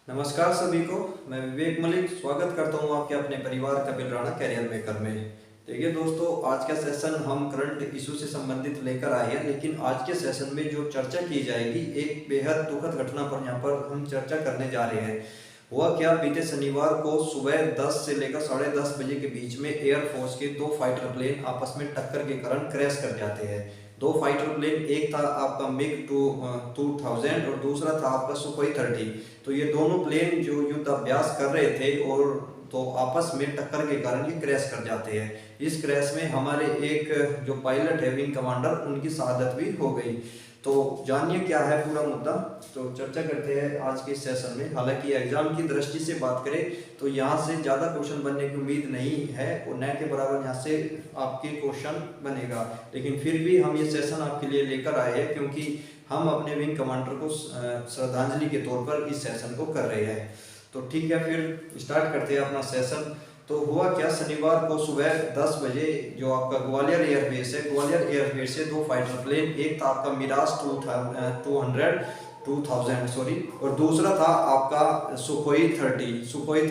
नमस्कार सभी को। मैं विवेक मलिक स्वागत करता हूं आपके अपने परिवार कपिल राणा कैरियर मेकर में। देखिए दोस्तों, आज का सेशन हम करंट इशू से संबंधित लेकर आए हैं, लेकिन आज के सेशन में जो चर्चा की जाएगी एक बेहद दुखद घटना पर यहाँ पर हम चर्चा करने जा रहे हैं। हुआ क्या, बीते शनिवार को सुबह 10 से लेकर 10:30 बजे के बीच में एयरफोर्स के दो फाइटर प्लेन आपस में टक्कर के कारण क्रैश कर जाते हैं। दो फाइटर प्लेन, एक था आपका मिग 2000 और दूसरा था आपका सुखोई 30। तो ये दोनों प्लेन जो युद्ध अभ्यास कर रहे थे और तो आपस में टक्कर के कारण ये क्रैश कर जाते हैं। इस क्रैश में हमारे एक जो पायलट है, विंग कमांडर, उनकी शहादत भी हो गई। तो जानिए क्या है पूरा मुद्दा, तो चर्चा करते हैं आज के सेशन में। हालांकि एग्जाम की दृष्टि से बात करें तो यहाँ से ज़्यादा क्वेश्चन बनने की उम्मीद नहीं है और न के बराबर यहाँ से आपके क्वेश्चन बनेगा, लेकिन फिर भी हम ये सेशन आपके लिए लेकर आए हैं क्योंकि हम अपने विंग कमांडर को श्रद्धांजलि के तौर पर इस सेशन को कर रहे हैं। तो ठीक है, फिर स्टार्ट करते हैं अपना सेशन। तो हुआ क्या, शनिवार को सुबह 10 बजे जो आपका ग्वालियर एयरबेस है, ग्वालियर एयरबेस से दो फाइटर प्लेन, एक था आपका मिराज 2000 सॉरी, और दूसरा था आपका सुखोई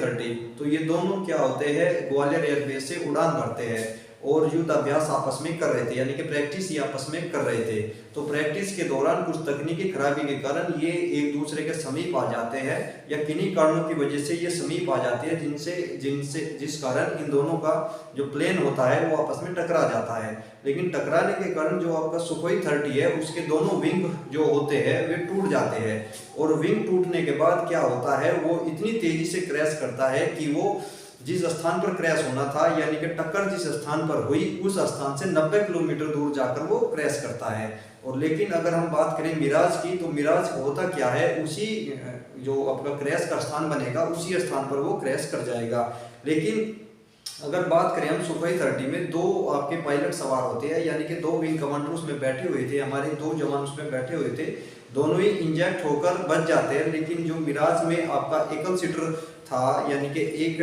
30। तो ये दोनों क्या होते हैं, ग्वालियर एयरबेस से उड़ान भरते हैं और युद्ध अभ्यास आपस में कर रहे थे, यानी कि प्रैक्टिस ही आपस में कर रहे थे। तो प्रैक्टिस के दौरान कुछ तकनीकी खराबी के कारण ये एक दूसरे के समीप आ जाते हैं या किन्हीं कारणों की वजह से ये समीप आ जाते हैं, जिस कारण इन दोनों का जो प्लेन होता है वो आपस में टकरा जाता है। लेकिन टकराने के कारण जो आपका सुखोई 30 है उसके दोनों विंग जो होते हैं वे टूट जाते हैं, और विंग टूटने के बाद क्या होता है, वो इतनी तेजी से क्रैश करता है कि वो जिस स्थान पर क्रैश होना था, यानी कि टक्कर जिस स्थान पर हुई उस स्थान से 90 किलोमीटर दूर जाकर वो क्रैश करता है। और लेकिन अगर हम बात करें मिराज की, तो मिराज होता क्या है, उसी जो आपका क्रैश का स्थान बनेगा उसी स्थान पर वो क्रैश कर जाएगा। लेकिन अगर बात करें हम सुखोई 30 में, दो आपके पायलट सवार होते हैं, यानी कि दो विंग कमांडर उसमें बैठे हुए थे, हमारे दो जवान उसमें बैठे हुए थे, दोनों ही इंजेक्ट होकर बच जाते हैं। लेकिन जो मिराज में आपका एकल सीटर था, यानी कि एक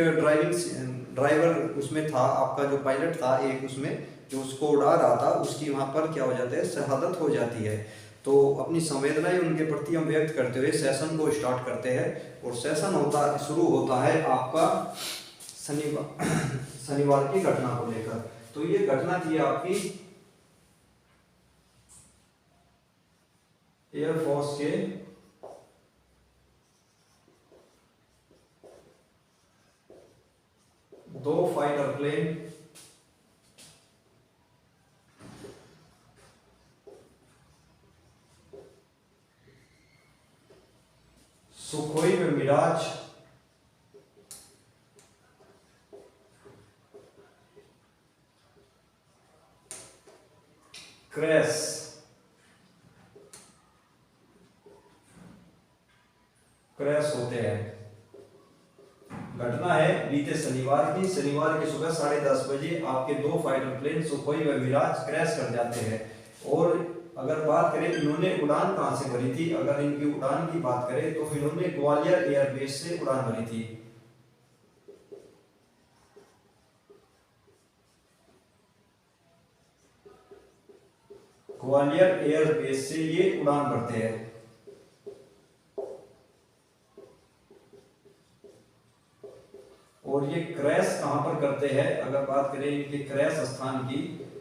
ड्राइवर उसमें था, आपका जो पायलट था एक उसमें जो उसको उड़ा रहा था, उसकी वहां पर क्या हो जाता है, शहादत हो जाती है। तो अपनी संवेदनाएं उनके प्रति हम व्यक्त करते हुए सेशन को स्टार्ट करते हैं। और सेशन शुरू होता है आपका शनिवार की घटना को लेकर। तो ये घटना थी आपकी एयरफोर्स के दो फाइटर प्लेन सुखोई में मिराज क्रैश होते हैं। घटना है बीते शनिवार की सुबह 10:30 बजे आपके दो फाइटर प्लेन सुखोई व मिराज क्रैश कर जाते हैं। और अगर बात करें इन्होंने उड़ान कहां से भरी थी, अगर इनकी उड़ान की बात करें तो इन्होंने ग्वालियर एयरबेस से उड़ान भरी थी। ग्वालियर एयरबेस से ये उड़ान भरते हैं। और ये क्रैश कहां पर करते हैं, अगर बात करें इनके क्रैश स्थान की,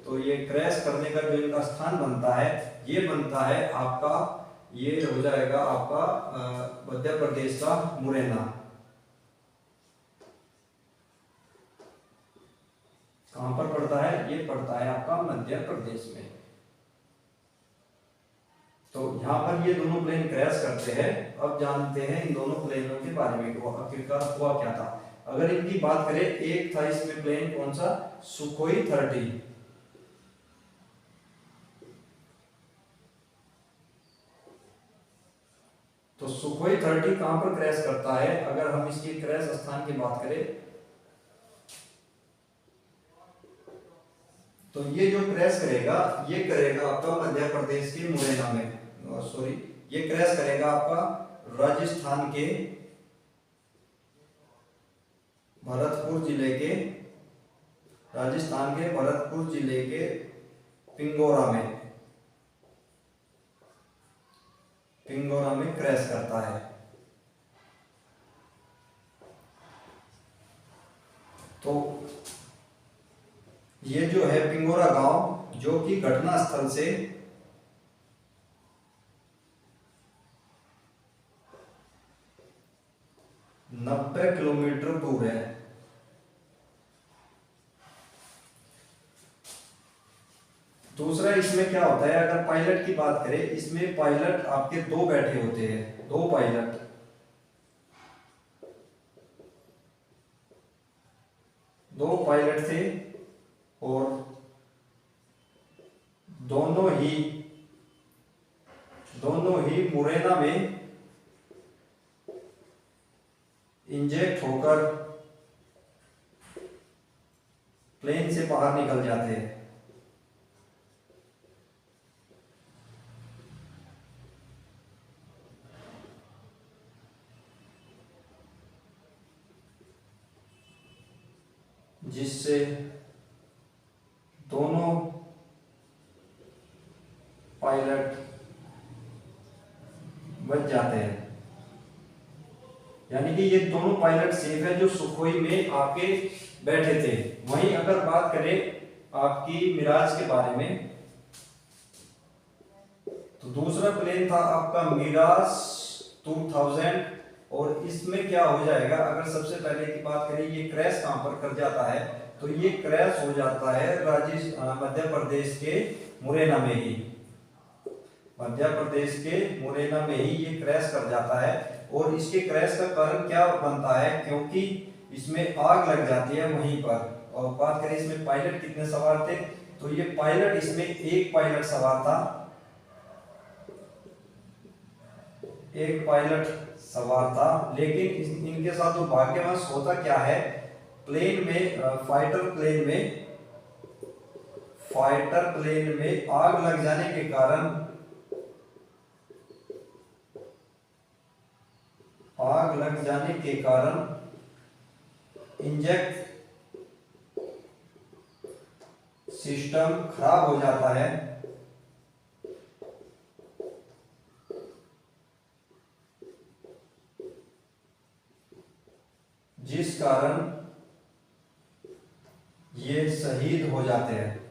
तो ये क्रैश करने का जो इनका स्थान बनता है, ये बनता है आपका, ये हो जाएगा आपका मध्य प्रदेश का मुरैना। कहां पर पड़ता है, ये पड़ता है आपका मध्य प्रदेश में। तो यहाँ पर ये दोनों प्लेन क्रैश करते हैं। अब जानते हैं इन दोनों प्लेनों के बारे में, आखिरकार हुआ क्या था। अगर इनकी बात करें, एक था इसमें प्लेन कौन सा, सुखोई 30। तो सुखोई 30 कहां पर क्रैश करता है, अगर हम इसकी क्रैश स्थान की बात करें तो ये जो क्रैश करेगा, ये करेगा आपका मध्य प्रदेश के मुरैना में, सॉरी, ये क्रैश करेगा आपका राजस्थान के भरतपुर जिले के पिंगोरा में क्रैश करता है। तो ये जो है पिंगोरा गांव जो कि घटना स्थल से 90 किलोमीटर दूर है। दूसरा इसमें क्या होता है, अगर पायलट की बात करें, इसमें पायलट आपके दो बैठे होते हैं, दो पायलट। दो पायलट थे और दोनों ही मुरैना में इंजेक्ट होकर प्लेन से बाहर निकल जाते हैं। जिससे दोनों पायलट बच जाते हैं, यानी कि ये दोनों पायलट सेफ है जो सुखोई में आपके बैठे थे। वहीं अगर बात करें आपकी मिराज के बारे में, तो दूसरा प्लेन था आपका मिराज 2000, और इसमें क्या हो जाएगा, अगर सबसे पहले की बात करें, ये क्रैश कहां पर कर जाता है, तो ये क्रैश हो जाता है मध्य प्रदेश के मुरैना में ही। मध्य प्रदेश के मुरैना में ही ये क्रैश कर जाता है। और इसके क्रैश का कारण क्या बनता है, क्योंकि इसमें आग लग जाती है वहीं पर। और बात करें इसमें पायलट कितने सवार थे, तो ये पायलट, इसमें एक पायलट सवार था, एक पायलट सवार था। लेकिन इनके साथ तो भाग्यवश होता क्या है, प्लेन में फाइटर प्लेन में आग लग जाने के कारण, इंजेक्ट सिस्टम खराब हो जाता है, जिस कारण ये शहीद हो जाते हैं।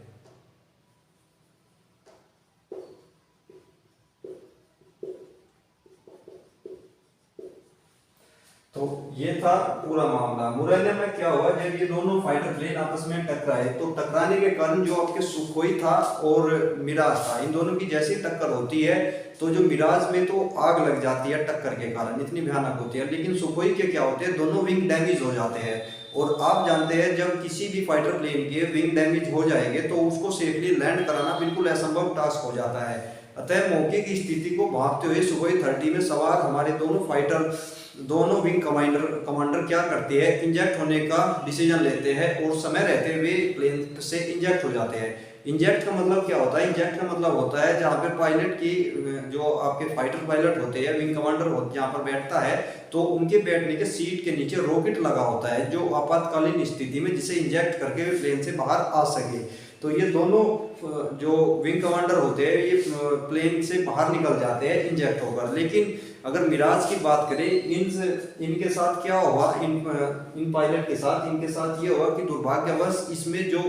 तो ये था पूरा मामला। मुरैना में क्या हुआ, जब ये दोनों फाइटर प्लेन आपस में टकराए, तो टकराने के कारण जो आपके सुखोई था और मिराज था, इन दोनों की जैसी टक्कर होती है, तो जो मिराज में तो आग लग जाती है टक्कर के कारण, इतनी भयानक होती है। लेकिन सुखोई के क्या होते हैं, दोनों विंग डैमेज हो जाते हैं। और आप जानते हैं जब किसी भी फाइटर प्लेन के विंग डैमेज हो जाएंगे तो उसको सेफली लैंड कराना बिल्कुल असंभव टास्क हो जाता है। अतः मौके की स्थिति को भांपते हुए सुखोई 30 में सवार हमारे दोनों विंग कमांडर क्या करते हैं, इंजेक्ट होने का डिसीजन लेते हैं और समय रहते हुए प्लेन से इंजेक्ट हो जाते हैं। इंजेक्ट का मतलब क्या होता है, इंजेक्ट का मतलब होता है जहाँ पे पायलट की, जो आपके फाइटर पायलट होते हैं, विंग कमांडर जहाँ पर बैठता है, तो उनके बैठने के सीट के नीचे रॉकेट लगा होता है जो आपातकालीन स्थिति में जिसे इंजेक्ट करके प्लेन से बाहर आ सके। तो ये दोनों जो विंग कमांडर होते हैं ये प्लेन से बाहर निकल जाते हैं इंजेक्ट होकर। लेकिन अगर मिराज की बात करें, इनके साथ क्या हुआ, इन पायलट के साथ इनके साथ ये हुआ कि दुर्भाग्यवश इसमें जो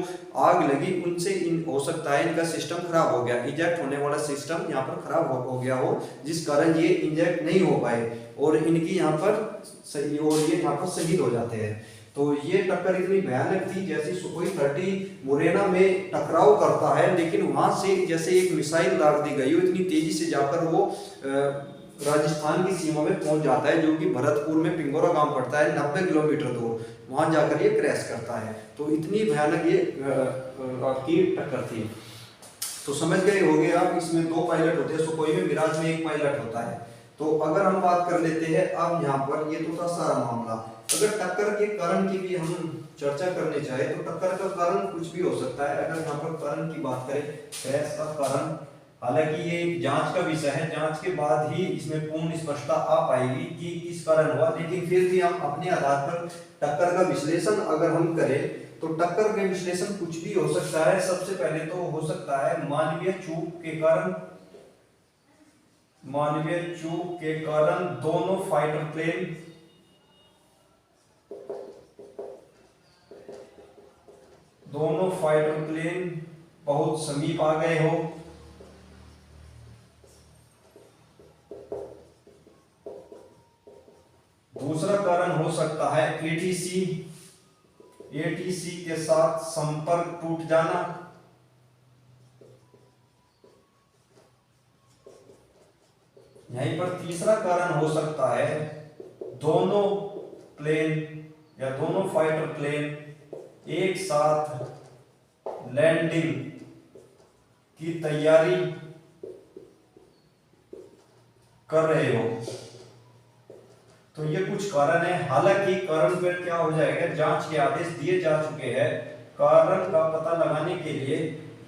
आग लगी उनसे हो सकता है इनका सिस्टम खराब हो गया, इंजेक्ट होने वाला सिस्टम यहाँ पर खराब हो गया हो, जिस कारण ये इंजेक्ट नहीं हो पाए और इनकी यहाँ पर ये यहाँ पर शहीद हो जाते हैं। तो ये टक्कर इतनी भयानक थी, जैसे सुखोई 30 मुरैना में टकराव करता है, लेकिन वहां से जैसे एक मिसाइल दाग दी गई हो, इतनी तेजी से जाकर वो राजस्थान की सीमा में पहुंच जाता है, जो कि भरतपुर में पिंगोरा गांव पड़ता है 90 किलोमीटर दूर, वहां जाकर ये क्रैश करता है। तो इतनी भयानक ये आपकी टक्कर थी। तो समझ गए होंगे आप, इसमें दो पायलट होते हैं, सुखोई में, मिराज में एक पायलट होता है। तो अगर हम बात कर लेते हैं अब यहाँ पर, ये तो था सारा मामला। अगर टक्कर के कारण की भी हम चर्चा करने चाहे तो टक्कर का कारण कुछ भी हो सकता है। अगर यहाँ पर कारण की बात करें, क्रैश का कारण, हालांकि ये एक जांच का विषय है, जांच के बाद ही इसमें पूर्ण स्पष्टता आ पाएगी कि किस कारण हुआ, लेकिन फिर भी हम अपने आधार पर टक्कर का विश्लेषण अगर हम करें तो टक्कर का विश्लेषण कुछ भी हो सकता है। सबसे पहले तो हो सकता है मानवीय चूक के कारण दोनों फाइटर प्लेन दोनों फाइटर प्लेन बहुत समीप आ गए हो। दूसरा कारण हो सकता है एटीसी, एटीसी के साथ संपर्क टूट जाना। यहीं पर तीसरा कारण हो सकता है दोनों प्लेन या दोनों फाइटर प्लेन एक साथ लैंडिंग की तैयारी कर रहे हो। तो ये कुछ कारण है। हालांकि कारण पर क्या हो जाएगा, जांच के आदेश दिए जा चुके हैं। कारण का पता लगाने के लिए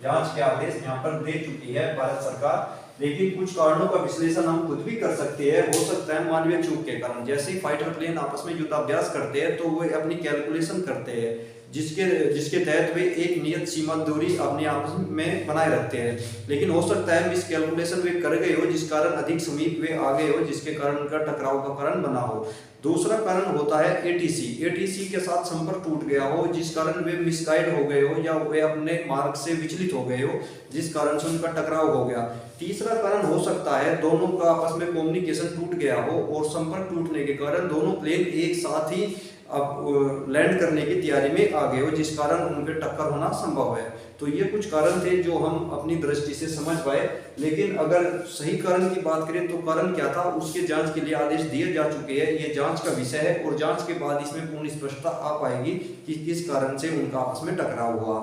जांच के आदेश यहाँ पर दे चुकी है भारत सरकार, लेकिन कुछ कारणों का विश्लेषण हम खुद भी कर सकते हैं। हो सकता है मानवीय चूक के कारण, जैसे ही फाइटर प्लेन आपस में युद्धाभ्यास करते हैं तो वो अपनी कैलकुलेशन करते हैं जिसके तहत वे एक नियत सीमा दूरी अपने आपस में बनाए रखते हैं। लेकिन हो सकता है मिस कैलकुलेशन वे कर गए हो, जिस कारण अधिक समीप वे आ गए हो, जिसके कारण उनका टकराव का कारण बना हो। दूसरा कारण होता है एटीसी, एटीसी के साथ संपर्क टूट गया हो, जिस कारण वे मिसगाइड हो गए हो या वे अपने मार्ग से विचलित हो गए हो, जिस कारण से उनका टकराव हो गया। तीसरा कारण हो सकता है दोनों का आपस में कम्युनिकेशन टूट गया हो और संपर्क टूटने के कारण दोनों प्लेन एक साथ ही अब लैंड करने की तैयारी में आ गए हो, जिस कारण उनके टक्कर होना संभव है। तो ये कुछ कारण थे जो हम अपनी दृष्टि से समझ पाए। लेकिन अगर सही कारण की बात करें तो कारण क्या था, उसके जांच के लिए आदेश दिए जा चुके हैं। ये जांच का विषय है और जांच के बाद इसमें पूर्ण स्पष्टता आ पाएगी कि किस कारण से उनका आपस में टकराव हुआ।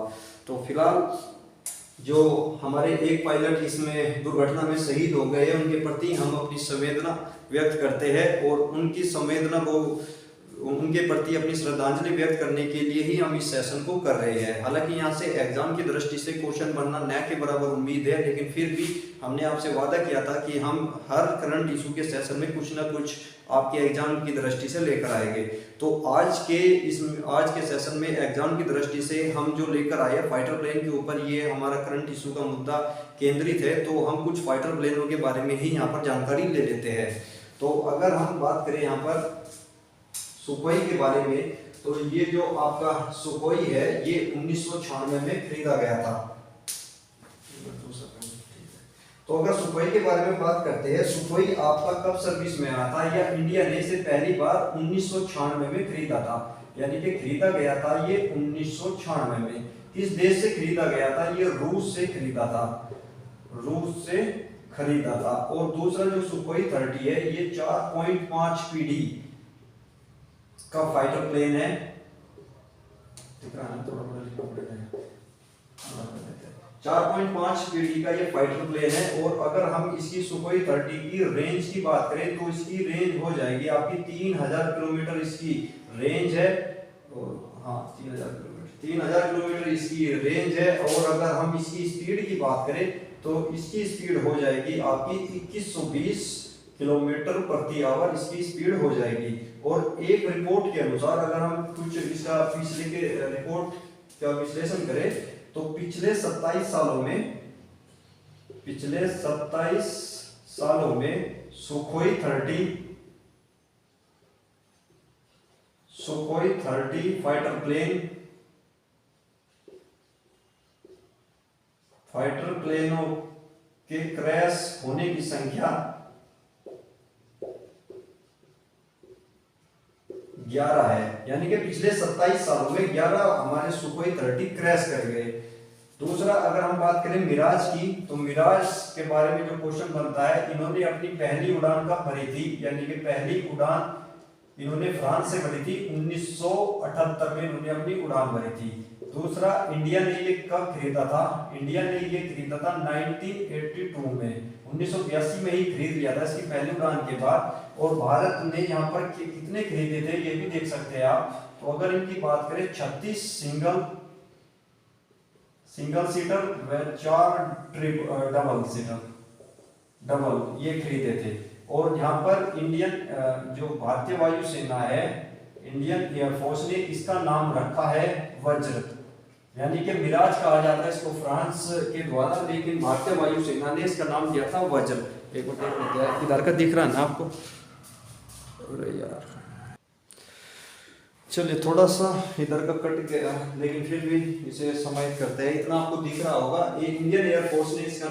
तो फिलहाल जो हमारे एक पायलट इसमें दुर्घटना में शहीद हो गए हैं, उनके प्रति हम अपनी संवेदना व्यक्त करते हैं और उनकी संवेदना को, उनके प्रति अपनी श्रद्धांजलि व्यक्त करने के लिए ही हम इस सेशन को कर रहे हैं। हालांकि यहाँ से एग्जाम की दृष्टि से क्वेश्चन बनना न के बराबर उम्मीद है, लेकिन फिर भी हमने आपसे वादा किया था कि हम हर करंट इशू के सेशन में कुछ ना कुछ आपके एग्जाम की दृष्टि से लेकर आएंगे। तो आज के सेशन में एग्जाम की दृष्टि से हम जो लेकर आए फाइटर प्लेन के ऊपर, ये हमारा करंट इशू का मुद्दा केंद्रित है। तो हम कुछ फाइटर प्लेनों के बारे में ही यहाँ पर जानकारी ले लेते हैं। तो अगर हम बात करें यहाँ पर सुखोई के बारे में, तो ये जो आपका सुखोई है ये 1996 में खरीदा गया था। तो अगर सुखोई के बारे में बात करते हैं, सुखोई आपका कब सर्विस में आया था, या इंडिया ने इसे पहली बार 1996 में खरीदा था, यानी कि खरीदा गया था ये 1996 में। किस देश से खरीदा गया था, ये रूस से खरीदा था, रूस से खरीदा था। और दूसरा जो सुखोई 30 है ये 4.5 पीडी का फाइटर प्लेन है। 4.5 पीडी का ये फाइटर प्लेन है। और अगर हम इसकी सुखोई 30 की रेंज की बात करें तो इसकी रेंज हो जाएगी आपकी 3000 किलोमीटर इसकी रेंज है। और हाँ 3000 किलोमीटर इसकी रेंज है। और अगर हम इसकी स्पीड की बात करें तो इसकी स्पीड हो जाएगी आपकी 2120 किलोमीटर प्रति आवर इसकी स्पीड हो जाएगी। और एक रिपोर्ट के अनुसार अगर हम कुछ इसका पिछले के रिपोर्ट का विश्लेषण करें तो पिछले 27 सालों में सुखोई 30 फाइटर प्लेनों के क्रैश होने की संख्या 11 है। यानी कि पिछले 27 सालों में 11 हमारे सुखोई 30 क्रैश कर गए। दूसरा अगर हम बात करें मिराज की, तो मिराज के बारे में जो क्वेश्चन बनता है, इन्होंने अपनी पहली उड़ान कब भरी थी, यानी कि पहली उड़ान इन्होंने फ्रांस से भरी थी 1978 में इन्होंने अपनी उड़ान भरी थी। दूसरा इंडिया ने ये कब खरीदा था, इंडिया ने ये खरीदा था 1982 में, 1982 में ही खरीद लिया था इसकी पहली उड़ान के बाद। और भारत ने यहाँ पर कितने खरीदे थे ये भी देख सकते हैं आप। तो अगर इनकी बात करें 36 सिंगल सीटर व 4 डबल ये खरीदे थे। और यहाँ पर इंडियन जो भारतीय वायुसेना है, इंडियन एयरफोर्स ने इसका नाम रखा है वज्र, यानी कि मिराज कहा जाता है इसको फ्रांस के द्वारा, लेकिन भारतीय वायुसेना ने इसका नाम दिया था वज्र। एक बार इधर का दिख रहा है ना आपको, अरे यार चलिए थोड़ा सा इधर का कट गया, लेकिन फिर भी इसे समाहित करते हैं। इतना आपको दिख रहा होगा, ये इंडियन एयरफोर्स ने इसका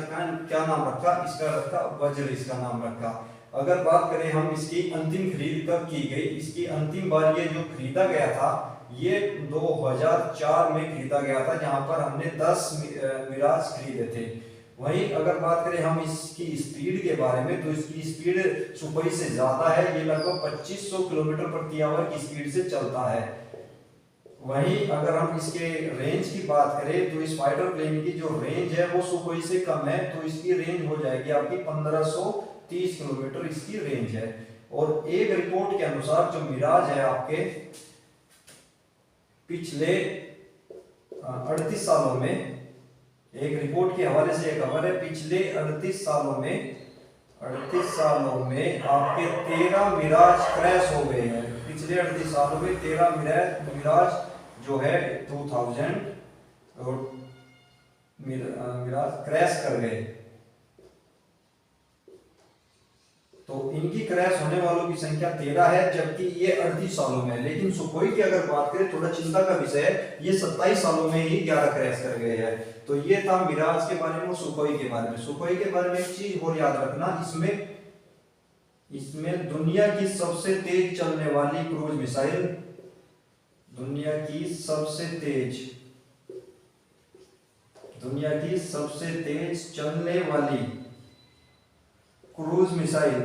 क्या नाम रखा, इसका रखा वज्र, इसका नाम रखा। अगर बात करें हम इसकी अंतिम खरीद कब की गई, इसकी अंतिम बार ये जो खरीदा गया था ये 2004 में खरीदा गया था, जहां पर हमने 10 मिराज खरीदे थे। वहीं अगर बात करें हम इसकी स्पीड के बारे में, तो इसकी स्पीड सुखोई से ज्यादा है, ये लगभग 2500 किलोमीटर प्रति आवर की स्पीड से चलता है। वहीं अगर हम इसके रेंज की बात करें तो इस फाइटर प्लेन की जो रेंज है वो सुखोई से कम है, तो इसकी रेंज हो जाएगी आपकी 1530 किलोमीटर इसकी रेंज है। और एक रिपोर्ट के अनुसार जो मिराज है आपके पिछले 38 सालों में, एक रिपोर्ट के हवाले से एक खबर है, पिछले 38 सालों में आपके 13 मिराज क्रैश हो गए हैं। पिछले 38 सालों में 13 मिराज जो है 2000 मिराज क्रैश कर गए। तो इनकी क्रैश होने वालों की संख्या 13 है, जबकि ये 38 सालों में। लेकिन सुखोई की अगर बात करें, थोड़ा चिंता का विषय है, ये 27 सालों में ही 11 क्रैश कर गए हैं। तो ये था मिराज के बारे में, सुखोई के बारे में। सुखोई के बारे में एक चीज और याद रखना, इसमें दुनिया की सबसे तेज चलने वाली क्रूज मिसाइल, दुनिया की सबसे तेज चलने वाली क्रूज मिसाइल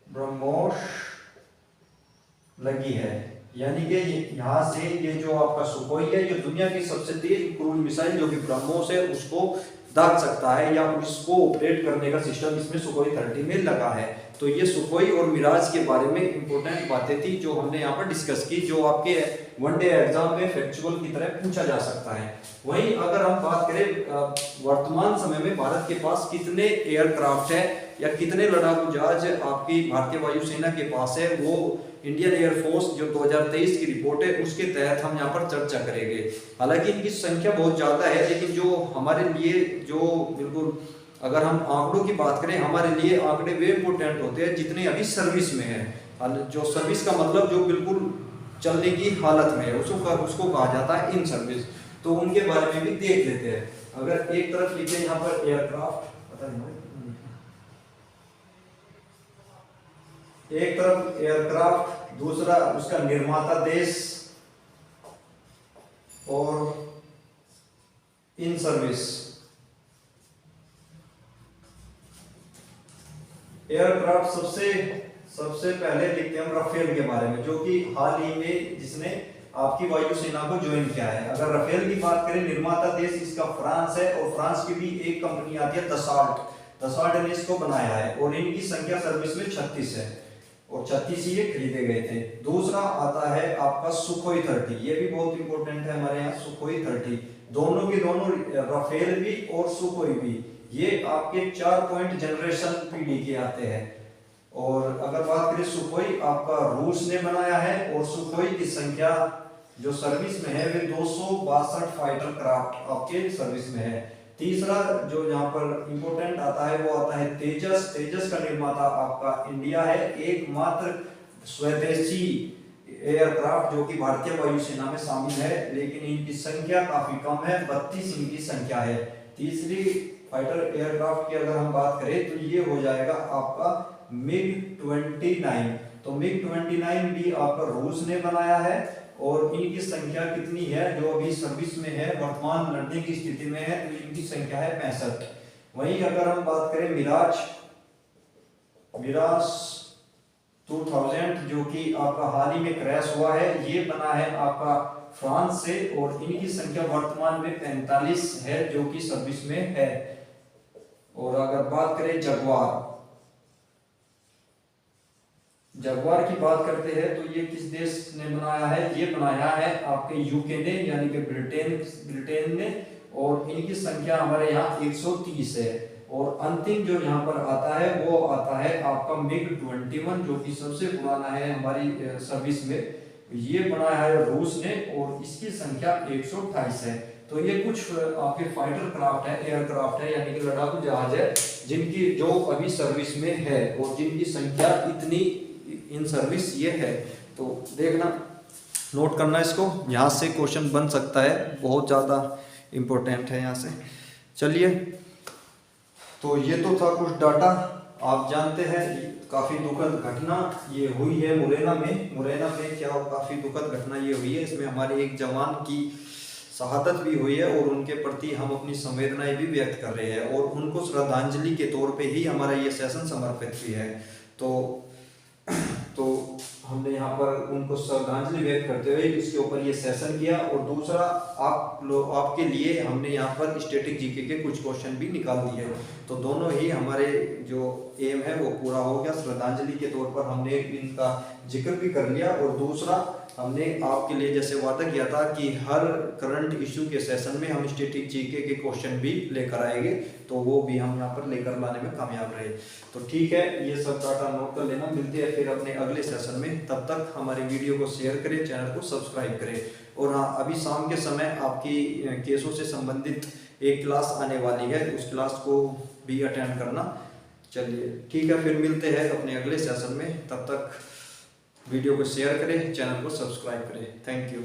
ब्रह्मोस लगी है। यानी कि यहाँ से ये जो आपका सुखोई है, ये दुनिया की सबसे तेज क्रूज मिसाइल जो कि ब्रह्मोस है उसको दाग सकता है, या उसको ऑपरेट करने का सिस्टम इसमें सुखोई 30 में लगा है। तो ये सुखोई और मिराज के बारे में इंपॉर्टेंट बातें थी जो हमने यहाँ पर डिस्कस की, जो आपके वनडे एग्जाम में फैक्चुअल की तरह पूछा जा सकता है। वहीं अगर हम बात करें वर्तमान समय में भारत के पास कितने एयरक्राफ्ट है या कितने लड़ाकू जहाज आपकी भारतीय वायुसेना के पास है, वो इंडियन एयरफोर्स जो 2023 की रिपोर्ट है उसके तहत हम यहाँ पर चर्चा करेंगे। हालांकि इनकी संख्या बहुत ज्यादा है, लेकिन जो हमारे लिए जो बिल्कुल अगर हम आंकड़ों की बात करें, हमारे लिए आंकड़े वे इंपोर्टेंट होते हैं जितने अभी सर्विस में है। जो सर्विस का मतलब जो बिल्कुल चलने की हालत में है उसको कहा जाता है इन सर्विस। तो उनके बारे में भी देख लेते हैं। अगर एक तरफ लिखे यहाँ पर एयरक्राफ्ट, पता नहीं एक तरफ एयरक्राफ्ट, दूसरा उसका निर्माता देश और इन सर्विस। एयरक्राफ्ट सबसे पहले लिखते हैं हम राफेल के बारे में, जो कि हाल ही में जिसने आपकी वायुसेना को ज्वाइन किया है। अगर राफेल की बात करें, निर्माता देश इसका फ्रांस है, और फ्रांस की भी एक कंपनी आती है दसाल्ट ने इसको बनाया है, और इनकी संख्या सर्विस में 36 है, और 36 ये खरीदे गए थे। दूसरा आता है आपका सुखोई 30, ये भी बहुत इंपॉर्टेंट है हमारे यहाँ। सुखोई 30 दोनों के दोनों, राफेल भी और सुखोई भी, ये आपके 4 पॉइंट जनरेशन पीढ़ी के आते हैं। और अगर बात करें सुखोई आपका रूस ने बनाया है, और सुखोई की संख्या जो सर्विस में है वे 262 फाइटर क्राफ्ट आपके सर्विस में है। तीसरा जो यहाँ पर इंपोर्टेंट आता है वो आता है तेजस का निर्माता आपका इंडिया है, एकमात्र स्वदेशी एयरक्राफ्ट जो कि भारतीय वायुसेना में शामिल है, लेकिन इनकी संख्या काफी कम है, 32 इनकी संख्या है। तीसरी फाइटर एयरक्राफ्ट की अगर हम बात करें तो ये हो जाएगा आपका MiG-29। तो MiG-29 भी आपका रूस ने बनाया है, और इनकी संख्या कितनी है जो अभी सर्विस में है, वर्तमान लड़ने की स्थिति में है, तो इनकी संख्या है 65। वहीं अगर हम बात करें मिराज 2000 जो कि आपका हाल ही में क्रैश हुआ है, ये बना है आपका फ्रांस से, और इनकी संख्या वर्तमान में 45 है जो कि सर्विस में है। और अगर बात करें जगुआर की बात करते हैं तो ये किस देश ने बनाया है, ये बनाया है आपके यूके ने, यानी कि ब्रिटेन ने, और इनकी संख्या हमारे यहाँ 130 है। और अंतिम जो यहाँ पर आता है वो आता है आपका MiG-21 जो कि सबसे पुराना है हमारी सर्विस में, ये बनाया है रूस ने, और इसकी संख्या 128 है। तो ये कुछ आपके फाइटर क्राफ्ट है, एयरक्राफ्ट है, यानी कि लड़ाकू जहाज है, जिनकी जो अभी सर्विस में है और जिनकी संख्या इतनी इन सर्विस ये है। तो देखना, नोट करना इसको, यहाँ से क्वेश्चन बन सकता है, बहुत ज़्यादा इम्पोर्टेंट है यहाँ से। चलिए, तो ये तो था कुछ डाटा। आप जानते हैं काफ़ी दुखद घटना ये हुई है मुरैना में क्या काफ़ी दुखद घटना ये हुई है। इसमें हमारे एक जवान की शहादत भी हुई है और उनके प्रति हम अपनी संवेदनाएं भी व्यक्त कर रहे हैं और उनको श्रद्धांजलि के तौर पे ही हमारा ये सेशन समर्पित भी है। तो हमने यहाँ पर उनको श्रद्धांजलि व्यक्त करते हुए इसके ऊपर ये सेशन किया। और दूसरा, आपके लिए हमने यहाँ पर स्टैटिक जीके के कुछ क्वेश्चन भी निकाल दिए। तो दोनों ही हमारे जो एम है वो पूरा हो गया। श्रद्धांजलि के तौर पर हमने इनका जिक्र भी कर लिया और दूसरा हमने आपके लिए जैसे वादा किया था कि हर करंट इशू के सेशन में हम स्टैटिक जीके के क्वेश्चन भी लेकर आएंगे, तो वो भी हम यहाँ पर लेकर लाने में कामयाब रहे। तो ठीक है, ये सब डाटा नोट कर लेना। मिलते हैं फिर अपने अगले सेशन में, तब तक हमारे वीडियो को शेयर करें, चैनल को सब्सक्राइब करें। और हाँ, अभी शाम के समय आपकी केसों से संबंधित एक क्लास आने वाली है, उस क्लास को भी अटेंड करना। चलिए ठीक है, फिर मिलते हैं अपने अगले सेशन में, तब तक वीडियो को शेयर करें, चैनल को सब्सक्राइब करें। Thank you.